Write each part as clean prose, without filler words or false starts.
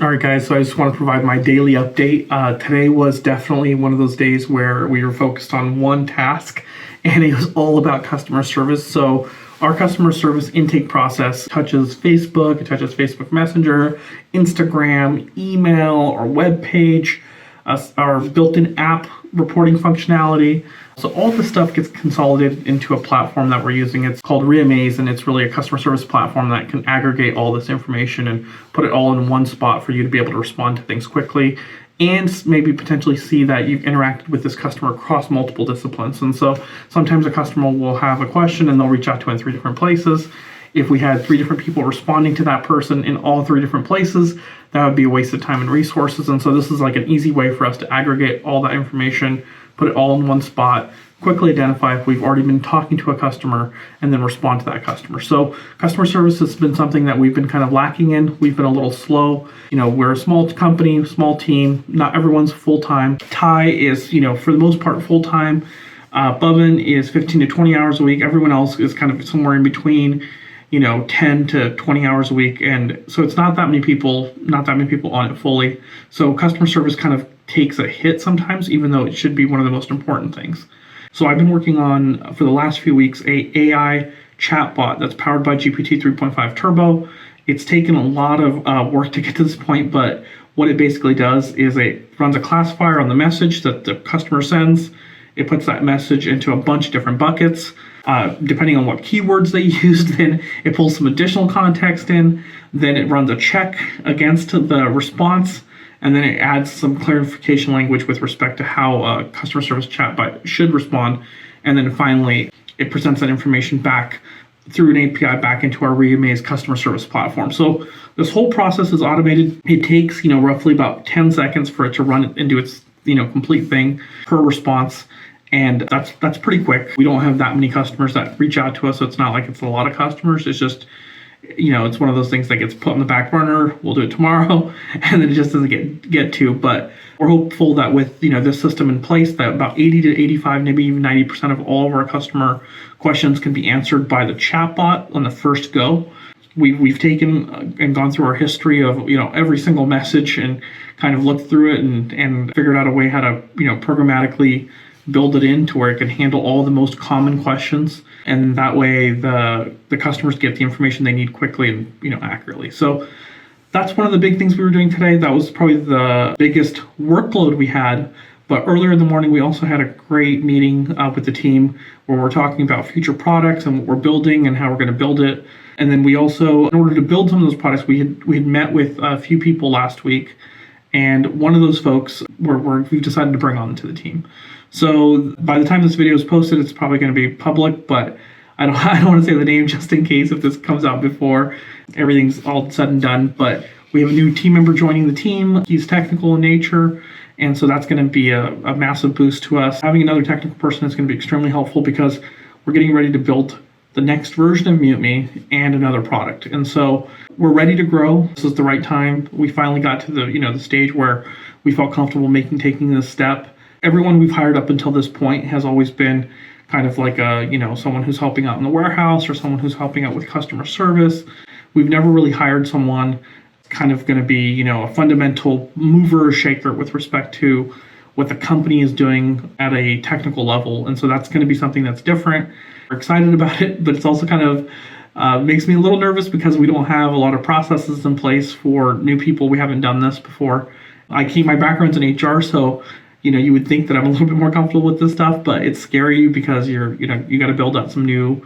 All right, guys, so I just want to provide my daily update. Today was definitely one of those days where we were focused on one task, and it was all about customer service. So our customer service intake process touches Facebook, it touches Facebook Messenger, Instagram, email, our web page, our built-in app reporting functionality. So all this stuff gets consolidated into a platform that we're using. It's called MuteMe, and it's really a customer service platform that can aggregate all this information and put it all in one spot for you to be able to respond to things quickly and maybe potentially see that you've interacted with this customer across multiple disciplines. And so sometimes a customer will have a question and they'll reach out to in 3 different places. If we had 3 different people responding to that person in all 3 different places, that would be a waste of time and resources. And so this is like an easy way for us to aggregate all that information, put it all in one spot, quickly identify if we've already been talking to a customer, and then respond to that customer. So customer service has been something that we've been kind of lacking in. We've been a little slow. We're a small company, small team. Not everyone's full-time. Ty is, for the most part, full-time. Bubban is 15 to 20 hours a week. Everyone else is kind of somewhere in between, 10 to 20 hours a week. And so it's not that many people on it fully. So customer service kind of takes a hit sometimes, even though it should be one of the most important things. So I've been working on, for the last few weeks, a AI chatbot that's powered by GPT 3.5 Turbo. It's taken a lot of work to get to this point, but what it basically does is it runs a classifier on the message that the customer sends. It puts that message into a bunch of different buckets. Depending on what keywords they used, then it pulls some additional context in. Then it runs a check against the response. And then it adds some clarification language with respect to how a customer service chatbot should respond. And then finally, it presents that information back through an API back into our MuteMe customer service platform. So this whole process is automated. It takes, roughly about 10 seconds for it to run into its, complete thing per response. And that's pretty quick. We don't have that many customers that reach out to us, so it's not like it's a lot of customers. It's just, it's one of those things that gets put on the back burner. We'll do it tomorrow, and then it just doesn't get to. But we're hopeful that with this system in place, that about 80 to 85, maybe even 90% of all of our customer questions can be answered by the chatbot on the first go. We've taken and gone through our history of every single message and kind of looked through it and figured out a way how to programmatically build it in to where it can handle all the most common questions, and that way the customers get the information they need quickly and accurately. So that's one of the big things we were doing today. That was probably the biggest workload we had. But earlier in the morning, we also had a great meeting with the team where we're talking about future products and what we're building and how we're going to build it. And then we also, in order to build some of those products, we had met with a few people last week, and one of those folks we've decided to bring on to the team. So by the time this video is posted, it's probably going to be public, but I don't want to say the name just in case if this comes out before everything's all said and done. But we have a new team member joining the team. He's technical in nature, and so that's going to be a massive boost to us. Having another technical person is going to be extremely helpful because we're getting ready to build the next version of MuteMe and another product. And so we're ready to grow. This is the right time. We finally got to the stage where we felt comfortable taking this step. Everyone we've hired up until this point has always been kind of like someone who's helping out in the warehouse or someone who's helping out with customer service. We've never really hired someone kind of going to be, a fundamental mover or shaker with respect to what the company is doing at a technical level. And so that's going to be something that's different. We're excited about it, but it's also kind of makes me a little nervous because we don't have a lot of processes in place for new people. We haven't done this before. My background's in HR, so you would think that I'm a little bit more comfortable with this stuff, but it's scary because you got to build out some new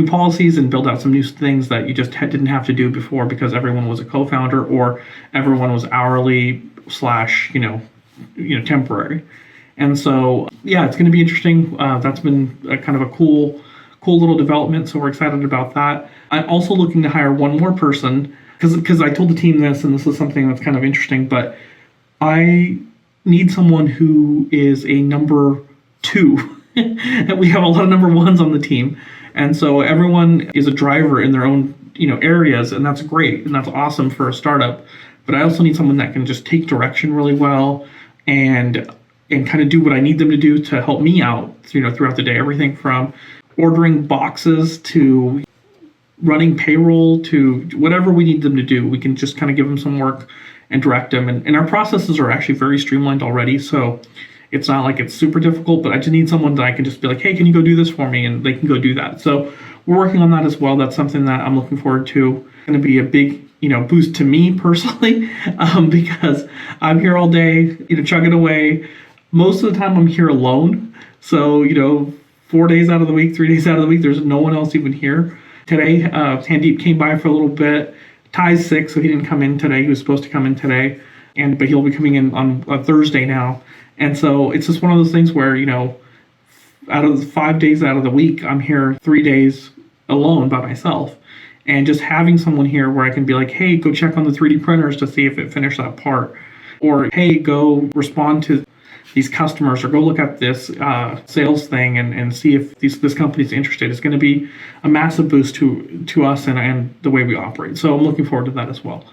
policies and build out some new things that you just didn't have to do before because everyone was a co-founder or everyone was hourly / temporary. And so, yeah, it's going to be interesting. That's been kind of a cool little development. So we're excited about that. I'm also looking to hire one more person because I told the team this, and this is something that's kind of interesting, but I need someone who is a number 2. And we have a lot of number 1s on the team. And so everyone is a driver in their own, areas, and that's great. And that's awesome for a startup. But I also need someone that can just take direction really well and kind of do what I need them to do to help me out, throughout the day. Everything from ordering boxes to running payroll to whatever we need them to do. We can just kind of give them some work and direct them. And our processes are actually very streamlined already. So it's not like it's super difficult, but I just need someone that I can just be like, hey, can you go do this for me? And they can go do that. So we're working on that as well. That's something that I'm looking forward to. Going to be a big, boost to me personally, because I'm here all day, chugging away. Most of the time I'm here alone. So, 4 days out of the week, 3 days out of the week, there's no one else even here. Today, Sandeep came by for a little bit. Ty's sick, so he didn't come in today. He was supposed to come in today, but he'll be coming in on Thursday now. And so it's just one of those things where, out of the 5 days out of the week, I'm here 3 days alone by myself. And just having someone here where I can be like, hey, go check on the 3D printers to see if it finished that part. Or, hey, go respond to these customers, or go look at this sales thing and see if this company's interested. It's going to be a massive boost to us and the way we operate. So I'm looking forward to that as well.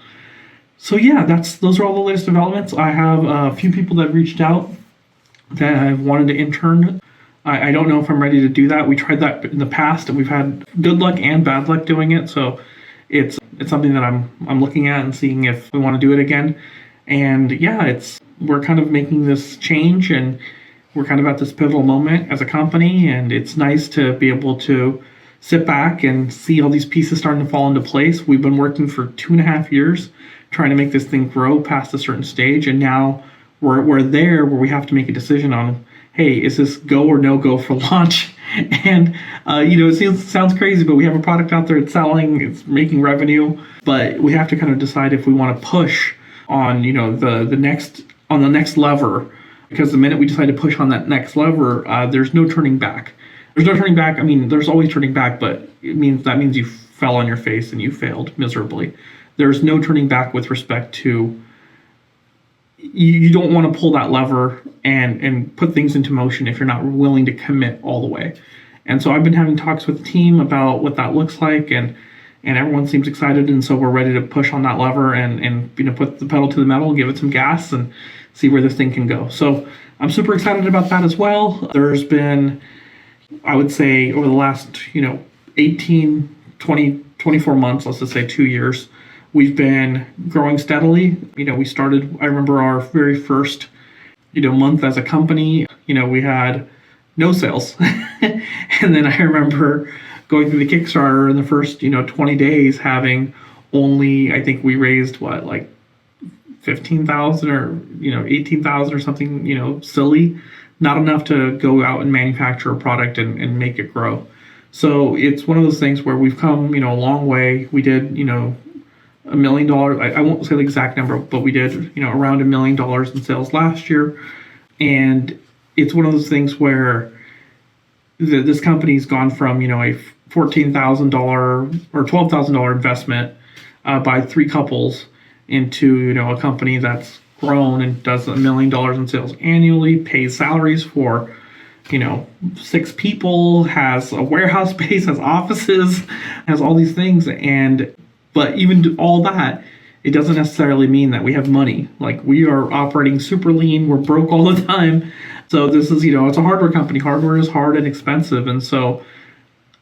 So yeah, those are all the latest developments. I have a few people that reached out that have wanted to intern. I don't know if I'm ready to do that. We tried that in the past, and we've had good luck and bad luck doing it. So it's something that I'm looking at and seeing if we want to do it again. And yeah, we're kind of making this change, and we're kind of at this pivotal moment as a company, and it's nice to be able to sit back and see all these pieces starting to fall into place. We've been working for 2.5 years trying to make this thing grow past a certain stage, and now we're there where we have to make a decision on, hey, is this go or no go for launch? And it sounds crazy, but we have a product out there, it's selling, it's making revenue, but we have to kind of decide if we want to push on the next lever, because the minute we decide to push on that next lever, there's no turning back. There's no turning back. I mean, there's always turning back, but that means you fell on your face and you failed miserably. There's no turning back with respect to, you don't want to pull that lever and put things into motion if you're not willing to commit all the way. And so I've been having talks with the team about what that looks like, and everyone seems excited, and so we're ready to push on that lever and put the pedal to the metal and give it some gas and see where this thing can go. So I'm super excited about that as well. There's been, I would say, over the last 18, 20, 24 months, let's just say 2 years, we've been growing steadily. We started, I remember our very first month as a company, we had no sales. And then I remember going through the Kickstarter in the first 20 days having only, I think we raised like 15,000 or 18,000 or something, silly, not enough to go out and manufacture a product and make it grow. So it's one of those things where we've come a long way. We did $1 million. I won't say the exact number, but we did around $1 million in sales last year. And it's one of those things where this company's gone from a $14,000 or $12,000 investment by 3 couples into a company that's grown and does $1 million in sales annually, pays salaries for 6 people, has a warehouse space, has offices, has all these things. But even all that, it doesn't necessarily mean that we have money. Like, we are operating super lean. We're broke all the time. So this is, it's a hardware company. Hardware is hard and expensive. And so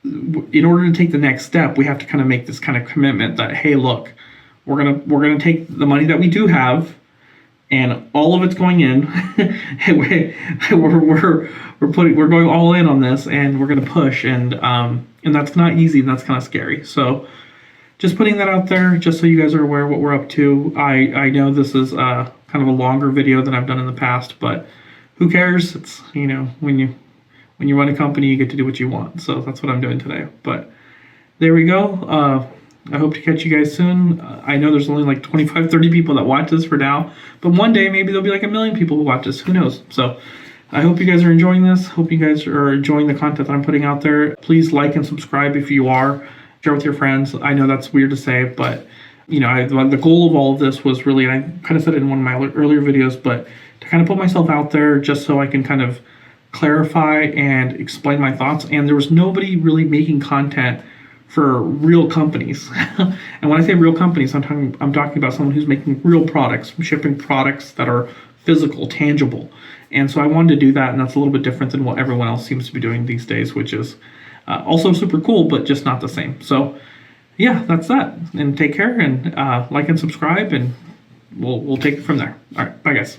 in order to take the next step, we have to kind of make this kind of commitment that, hey, look, we're gonna take the money that we do have, and all of it's going in. we're going all in on this, and we're gonna push, and that's not easy, and that's kind of scary. So just putting that out there, just so you guys are aware of what we're up to. I know this is kind of a longer video than I've done in the past, but who cares? It's when you run a company, you get to do what you want. So that's what I'm doing today. But there we go. I hope to catch you guys soon. I know there's only like 25, 30 people that watch this for now, but one day maybe there'll be like 1 million people who watch this. Who knows? So I hope you guys are enjoying this. Hope you guys are enjoying the content that I'm putting out there. Please like and subscribe if you are. Share with your friends. I know that's weird to say, but the goal of all of this was really, and I kind of said it in one of my earlier videos, but to kind of put myself out there just so I can kind of clarify and explain my thoughts. And there was nobody really making content for real companies. And when I say real companies, I'm talking about someone who's making real products, shipping products that are physical, tangible. And so I wanted to do that, and that's a little bit different than what everyone else seems to be doing these days, which is also super cool, but just not the same. So yeah, that's that. And take care and like and subscribe, and we'll take it from there. All right, bye guys.